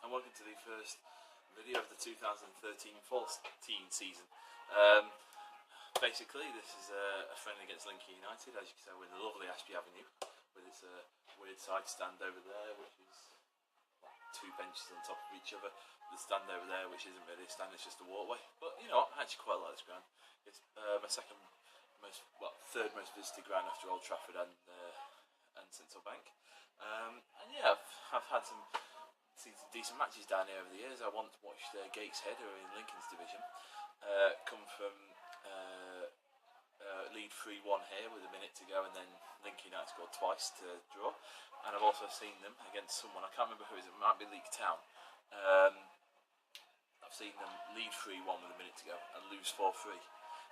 and welcome to the first video of the 2013-14 season. Basically, this is a friendly against Lincoln United, as you can tell, with the lovely Ashby Avenue, with its weird side stand over there, which is like two benches on top of each other. The stand over there, which isn't really a stand, it's just a walkway. But you know what, I actually quite like this ground. It's my third most visited ground after Old Trafford and Central Bank. And yeah, I've had seen some decent matches down here over the years. I once watched Gateshead, who are in Lincoln's division, come from lead 3-1 here with a minute to go, and then Lincoln United scored twice to draw. And I've also seen them against someone, I can't remember who it is, it might be League Town. I've seen them lead 3-1 with a minute to go and lose 4-3.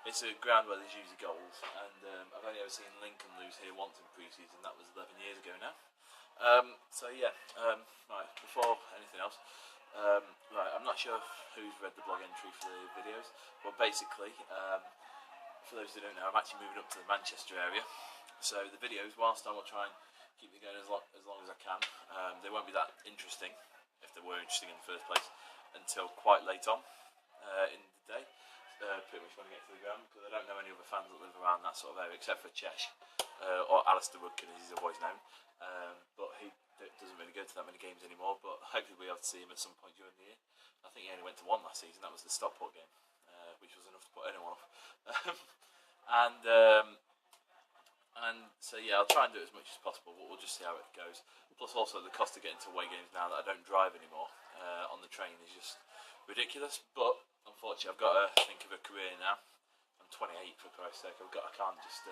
It's a ground where there's usually goals, and I've only ever seen Lincoln lose here once in pre-season. That was 11 years ago now. So yeah, right, before anything else, right, I'm not sure who's read the blog entry for the videos, but basically, for those who don't know, I'm actually moving up to the Manchester area. So the videos, whilst I will try and keep them going as long as I can, they won't be that interesting, if they were interesting in the first place, until quite late on in the day. Pretty much when I get to the ground, because I don't know any other fans that live around that sort of area except for Chesh or Alistair Woodkin, as he's always known. But he doesn't really go to that many games anymore. But hopefully we have to see him at some point during the year. I think he only went to one last season. That was the Stockport game, which was enough to put anyone off. And so yeah, I'll try and do it as much as possible, but we'll just see how it goes. Plus also the cost of getting to away games now that I don't drive anymore on the train is just ridiculous. But unfortunately, I've got to think of a career now. I'm 28, for Christ's sake. I can't just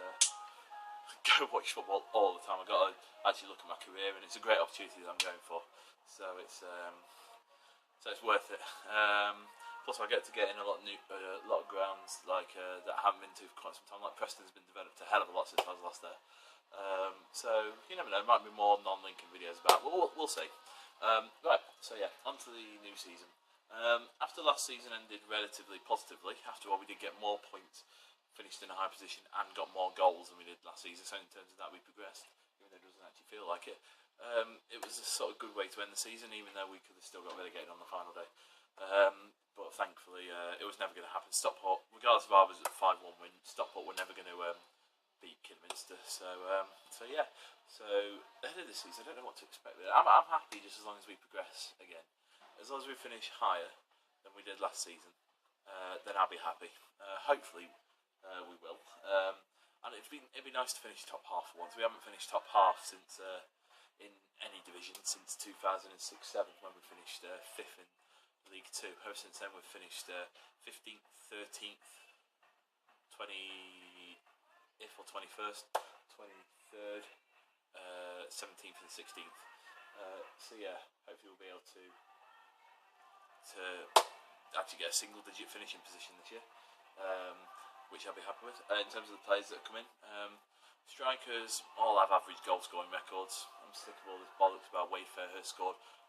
go watch football all the time. I've got to actually look at my career, and it's a great opportunity that I'm going for. So it's worth it. Plus, I get to get in a lot of grounds like that I haven't been to for quite some time. Like Preston's been developed a hell of a lot since I was last there. So you never know. There might be more non-Lincoln videos about. But we'll see. Right. So yeah, on to the new season. After last season ended relatively positively, after all we did get more points, finished in a high position and got more goals than we did last season, so in terms of that we progressed, even though it doesn't actually feel like it. It was a sort of good way to end the season, even though we could have still got relegated on the final day. But thankfully it was never going to happen. Stockport, regardless of ours, at 5-1 win, Stockport were never going to beat Kidderminster. So yeah, so ahead of this season I don't know what to expect there. I'm happy just as long as we progress again. As long as we finish higher than we did last season, then I'll be happy. Hopefully we will. And it'd be nice to finish top half for once. We haven't finished top half since in any division since 2006-07 when we finished 5th in League 2. Ever since then we've finished 15th, 13th, 20th or 21st, 23rd, 17th and 16th. So yeah, hopefully we'll be able to actually get a single-digit finishing position this year, which I'll be happy with. In terms of the players that come in, strikers all have average goal-scoring records. I'm sick of all this bollocks about Wade Fairhurst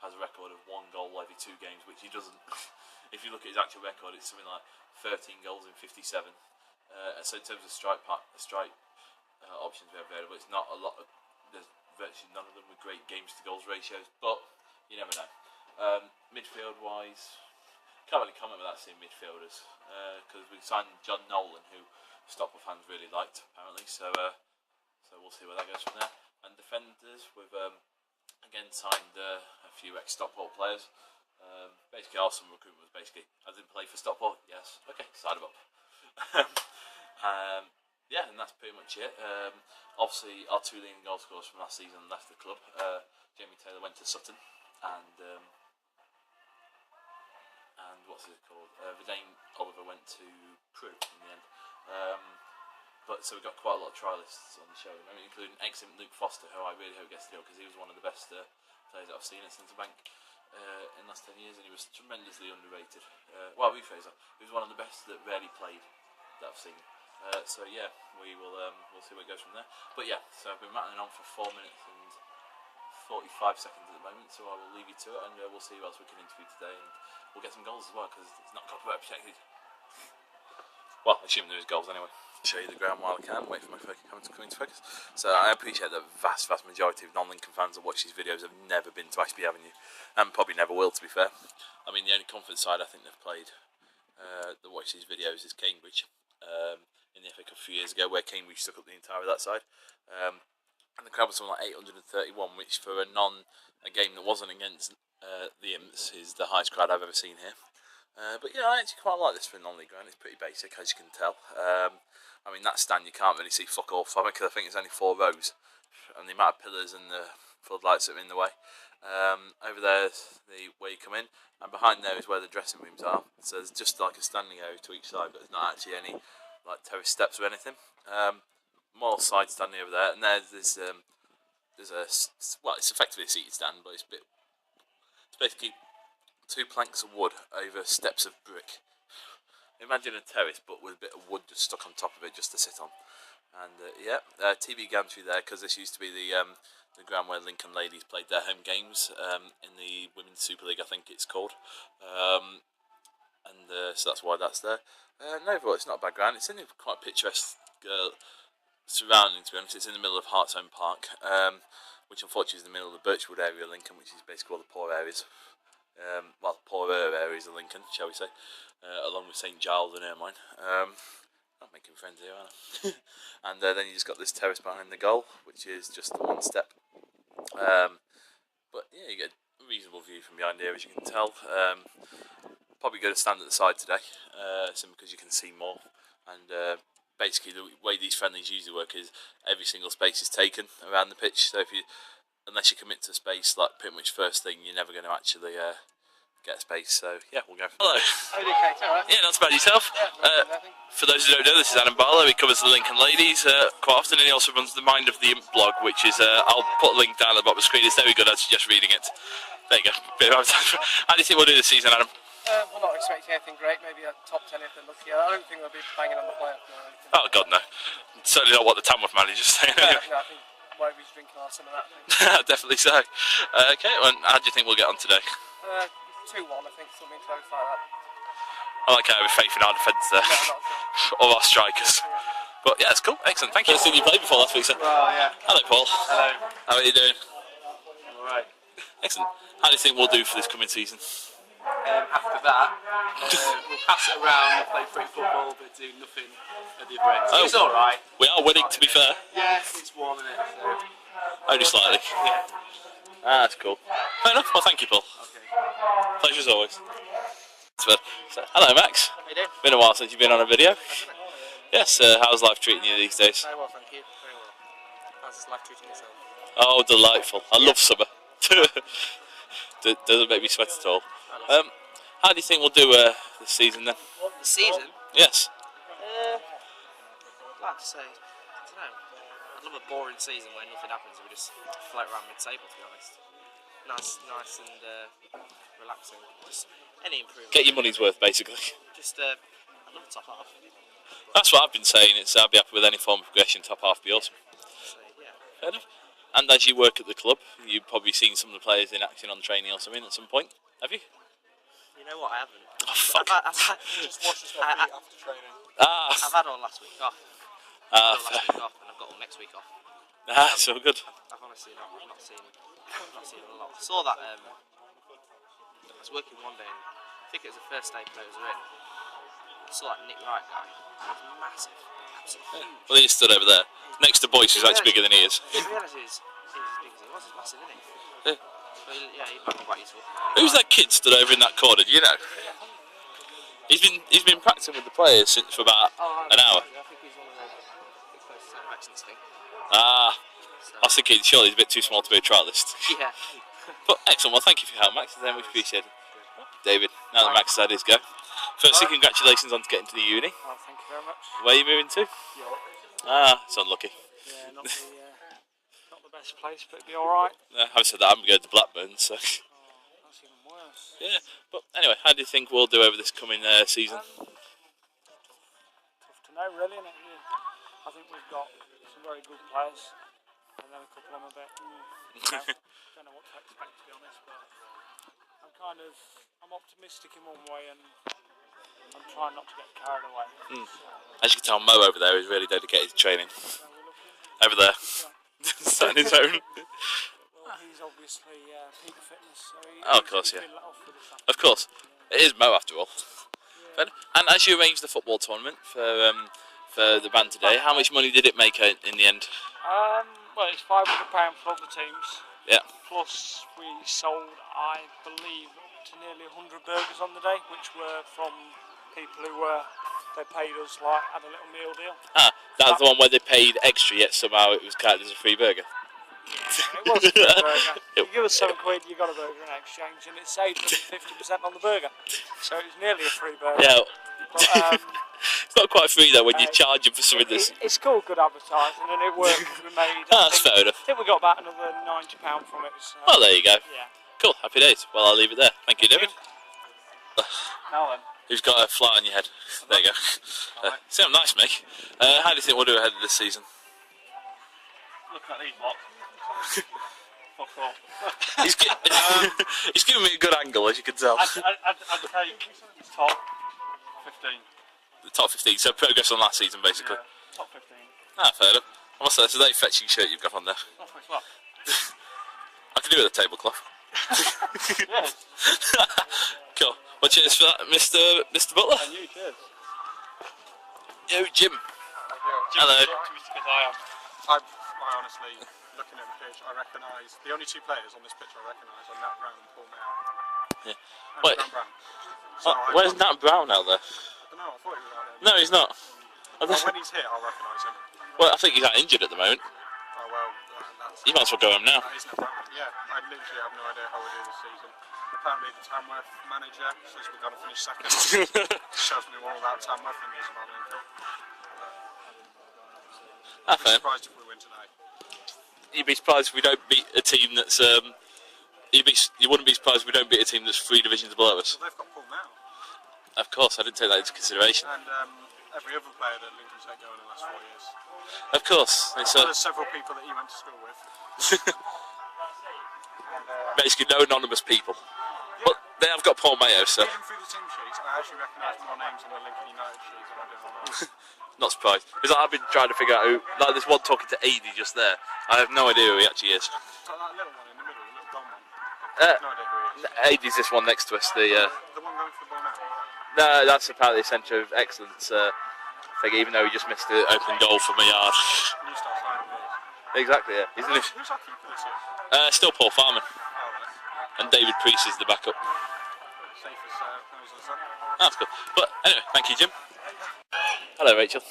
has a record of 1 goal every 2 games, which he doesn't. If you look at his actual record, it's something like 13 goals in 57. So in terms of strike options we have available, it's not a lot. There's virtually none of them with great games-to-goals ratios, but you never know. Midfield-wise, can't really comment without seeing midfielders, because we signed John Nolan, who Stockport fans really liked, apparently. So we'll see where that goes from there. And defenders, we've again signed a few ex-Stockport players. Basically, our summer recruitment was basically, I didn't play for Stockport. Yes, okay, sign them up. Yeah, and that's pretty much it. Obviously, our 2 leading goal scorers from last season left the club. Jamie Taylor went to Sutton, and what's it called? Vidane Oliver went to Crewe in the end. But so we've got quite a lot of trialists on the show, including excellent Luke Foster, who I really hope gets the deal because he was one of the best players that I've seen at Central Bank in the last 10 years, and he was tremendously underrated. Well, rephrase that. He was one of the best that rarely played that I've seen. So yeah, we'll see where it goes from there. But yeah, so I've been rattling on for 4 minutes and 45 seconds at the moment, so I will leave you to it, and we'll see who else we can interview today, and we'll get some goals as well, because it's not copyright protected. Well, assuming there is goals anyway. Show you the ground while I can, wait for my camera to come into focus. So I appreciate that vast majority of non-Lincoln fans that watch these videos have never been to Ashby Avenue, and probably never will, to be fair. I mean, the only conference side I think they've played that watch these videos is Cambridge, in the FA Cup a few years ago, where Cambridge took up the entire of that side. And the crowd was something like 831, which for a game that wasn't against the Imps is the highest crowd I've ever seen here. But yeah, I actually quite like this for a non-league ground. It's pretty basic, as you can tell. I mean, that stand you can't really see fuck all from it, because I think it's only 4 rows, and the amount of pillars and the floodlights that are in the way. Over there is where you come in, and behind there is where the dressing rooms are. So there's just like a standing area to each side, but there's not actually any like terrace steps or anything. More side standing over there, and there's well, it's effectively a seated stand, but it's basically 2 planks of wood over steps of brick. Imagine a terrace, but with a bit of wood just stuck on top of it just to sit on. And yeah, TV gantry there, because this used to be the ground where Lincoln ladies played their home games in the Women's Super League, I think it's called. So that's why that's there. No, overall, it's not a bad ground. It's in a quite picturesque surrounding, to be honest. It's in the middle of Hart's Own Park, which unfortunately is in the middle of the Birchwood area of Lincoln, which is basically all the poor areas. Well, poorer areas of Lincoln, shall we say, along with St Giles and Ermine. I'm making friends here, aren't I? And then you just got this terrace behind the goal, which is just the 1 step. But yeah, you get a reasonable view from behind here, as you can tell. Probably going to stand at the side today, simply because you can see more. And basically, the way these friendlies usually work is every single space is taken around the pitch. So unless you commit to space, like pretty much first thing, you're never going to actually get space. So yeah, we'll go. Hello. How are you, Kate? All right? Yeah, not too bad yourself. Yeah, For those who don't know, this is Adam Barlow. He covers the Lincoln ladies quite often, and he also runs the Mind of the Imp blog, which is I'll put a link down at the bottom of the screen. It's very good. I suggest reading it. There you go. How do you think we'll do this season, Adam? We're not expecting anything great. Maybe a top 10 if they're lucky. I don't think they'll be banging on the playoff or anything. Oh God, no. Certainly not what the Tamworth manager's saying. No, I think Wobie's drinking or some of that thing. Definitely so. Okay, well, how do you think we'll get on today? 2-1, I think, something close like that. I like how I have faith in our defence there, or our strikers. But yeah, it's cool, excellent. Thank you. I've seen you play before last week, sir. Well, yeah. Hello, Paul. Hello. How are you doing? I'm alright. Excellent. How do you think we'll do for this coming season? After that, we'll pass it around, we'll play free football, but do nothing at the other end. So it's alright. We are winning, to be fair. Yeah, it's warm in it. So. Only slightly. Yeah. Ah, that's cool. Fair enough. Well, thank you, Paul. Okay. Pleasure as always. So, hello, Max. How you doing? Been a while since you've been on a video. Yes. How's life treating you these days? Very well, thank you. Very well. How's life treating yourself? Oh, delightful. I love summer. Doesn't make me sweat at all. How do you think we'll do this season then? The season? Yes. Like to say, I don't know. I'd love a boring season where nothing happens. We just float around mid-table, to be honest. Nice and relaxing. Just any improvement. Get your money's worth, basically. Just I'd love a top half. That's what I've been saying. I'd be happy with any form of progression. Top half would be awesome. So, yeah. Fair enough. And as you work at the club, you've probably seen some of the players in action on training or something at some point. Have you? You know what? I haven't. Oh, fuck. Just washes my feet after training. I've had all last week off. Last week off, and I've got all next week off. So good. I've honestly not seen a lot. I saw that. I was working one day, and I think it was the first day players were in. I saw that Nick Wright guy. He was massive, absolutely huge. Well, he stood over there next to Boyce, who's actually bigger than he is. The reality is, he was as big as he was. He's massive, isn't he? Yeah. But yeah, he might be quite useful. Who's that kid stood over in that corner? Do you know? He's been practicing with the players since for about an hour. I think he's one of the closest to excellence thing. I was thinking surely he's a bit too small to be a trialist. Yeah. But excellent. Well, thank you for your help, Max. Then we appreciate it. David, now that Max has had his go. Firstly, congratulations on getting to the uni. Oh, thank you very much. Where are you moving to? York. It's unlucky. Yeah, not the best place, but it'd be alright. Having said that, I'm going to Blackburn, so. That's even worse. Yeah, but anyway, how do you think we'll do over this coming season? Tough to know, really, isn't it? I think we've got some very good players, and then a couple of them a bit. Don't know what to expect, to be honest. But I'm optimistic in one way, and I'm trying not to get carried away. As you can tell, Mo over there is really dedicated to training. So we're looking. Over there, Yeah. sat on his own. Well, he's obviously peak fitness, so Oh, of course, he's yeah. been let off for this Of course, it is Mo after all. But, and as you arranged the football tournament for the band today, how much money did it make in the end? Well, it's £500 for all the teams. Yeah. Plus, we sold, I believe, up to nearly 100 burgers on the day, which were from people who they paid us, like, had a little meal deal. Ah, that's the one where they paid extra, yet somehow it was counted as a free burger. Yeah, it was a free burger. You give us £7, you got a burger in exchange, and it saved them 50% on the burger. So it was nearly a free burger. Yeah. But, it's not quite free though when you charge them for something that's... It's called good advertising, and it worked. We made. That's fair enough. I think we got about another £90 from it. So. Well, there you go. Yeah. Cool, happy days. Well, I'll leave it there. Thank you, David. Now then. Who's got a flat on your head? There you go. See how nice, Mick. How do you think we'll do ahead of this season? Looking at these lots. Fuck all. He's giving me a good angle, as you can tell. I'd take top 15. The top 15, so progress on last season, basically. Yeah, top 15. Ah, fair enough. I must say, it's a very fetching shirt you've got on there. Oh, thanks a lot. I could do with a tablecloth. Yes. Cool. Well, cheers for that, Mr. Butler. And you, cheers. Yo, Jim. Hello. Because I honestly, looking at the pitch, I recognise the only two players on this pitch I recognise are Nat Brown and Paul Mayer. Yeah. And Wait. Nat Brown. So Where's Nat Brown out there? I don't know. I thought he was out there. No, he's not. Well, when he's here, I'll recognise him. Well, I think he's out injured at the moment. Oh well, that's. You might as well go home now. That is Nat Brown. Yeah, I literally have no idea how we do this season. Apparently, the Tamworth manager says we're going to finish second. Shows me all about Tamworth and he's about Lincoln. Ah, I'm fair. surprised if we win today. You'd be surprised if we don't beat a team that's. You wouldn't be surprised if we don't beat a team that's 3 divisions below us. Well, they've got Paul now. Of course, I didn't take that into consideration. And every other player that Lincoln's let go in the last 4 years. Of course, it's There's several people that he went to school with. basically no anonymous people. But they have got Paul Mayo, so Reading through the team sheets, I actually recognise more names on the Lincoln United sheet than I do on ours. not surprised. Because I've been trying to figure out who. Like this one talking to AD just there. I have no idea who he actually is. So that little one in the middle, the little blonde one. I have no idea who he is. AD's this one next to us. The The one going for the ball now. no, that's apparently a centre of excellence thing. Even though he just missed the open goal from a yard. New start signing is. Exactly. Yeah. He's Who's our keeper this year? still Paul Farman Oh, right. and David Priest is the backup. Safe as nose as that. That's cool. But anyway, thank you, Jim. Hello, Rachel.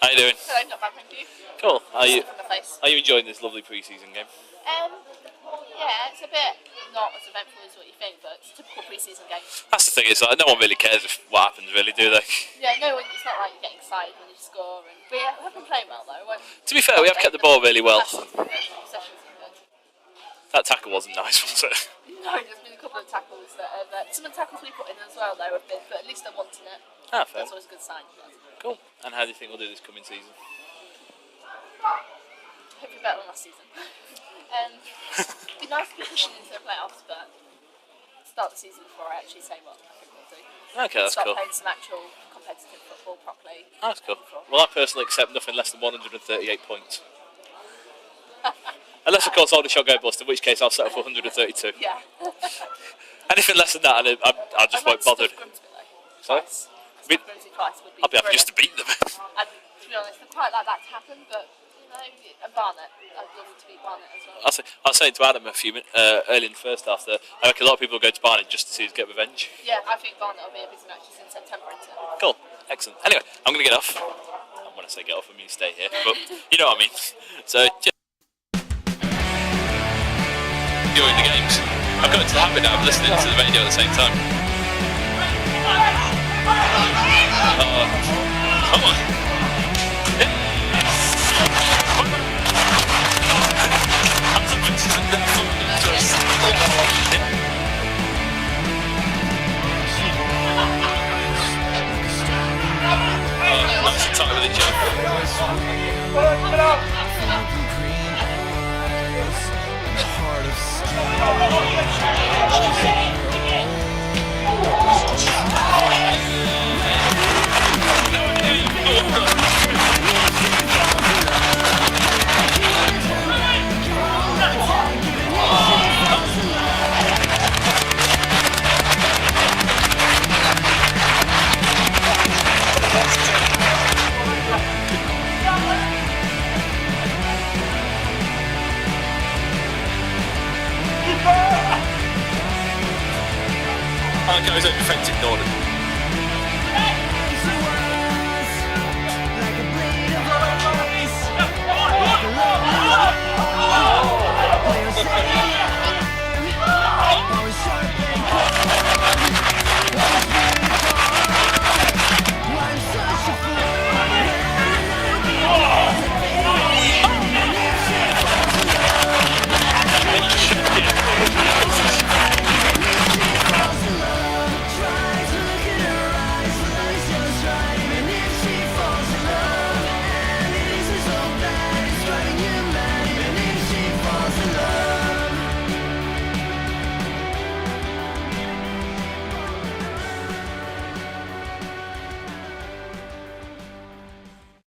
How you doing? Hello, not bad, thank you. Cool. Are you From the face. enjoying this lovely pre-season game? Yeah, it's a bit not as eventful as what you think, but it's a typical pre-season game. That's the thing. Is like, no one really cares what happens, really, do they? Yeah, no, it's not like you're getting excited when you score. And we have been playing well though. To be fair, we have kept the ball really well. Possession's been good. That tackle wasn't nice, was it? No, there's been a couple of tackles that some of the tackles we put in as well though have been, but at least they're wanting it. Ah, fair. That's always a good sign. Cool. And how do you think we'll do this coming season? Hopefully better than last season. It'd be nice to be pushing into the playoffs, but start the season before I actually say what I think we'll do. Okay, that's Start cool. playing some actual competitive football properly. That's cool. Well, I personally accept nothing less than 138 points. Unless, of course, Aldershot go bust, in which case I'll settle for 132. Yeah. Anything less than that, and I just won't bother. Sorry? Sorry? Twice would be I'll be happy just to brilliant. beat them. And to be honest, I'd quite like that to happen, but you know, and Barnet, I'd love to beat Barnet as well. I was saying to Adam a few minutes early in the first half that I reckon a lot of people will go to Barnet just to see us get revenge. Yeah, I think Barnet will be a busy match in September, isn't it? Cool, excellent. Anyway, I'm going to get off. And when I say get off, I mean stay here, but you know what I mean. So, enjoying the games. I've got into the habit now of listening to the radio at the same time. Come on. Nice and tight with each other.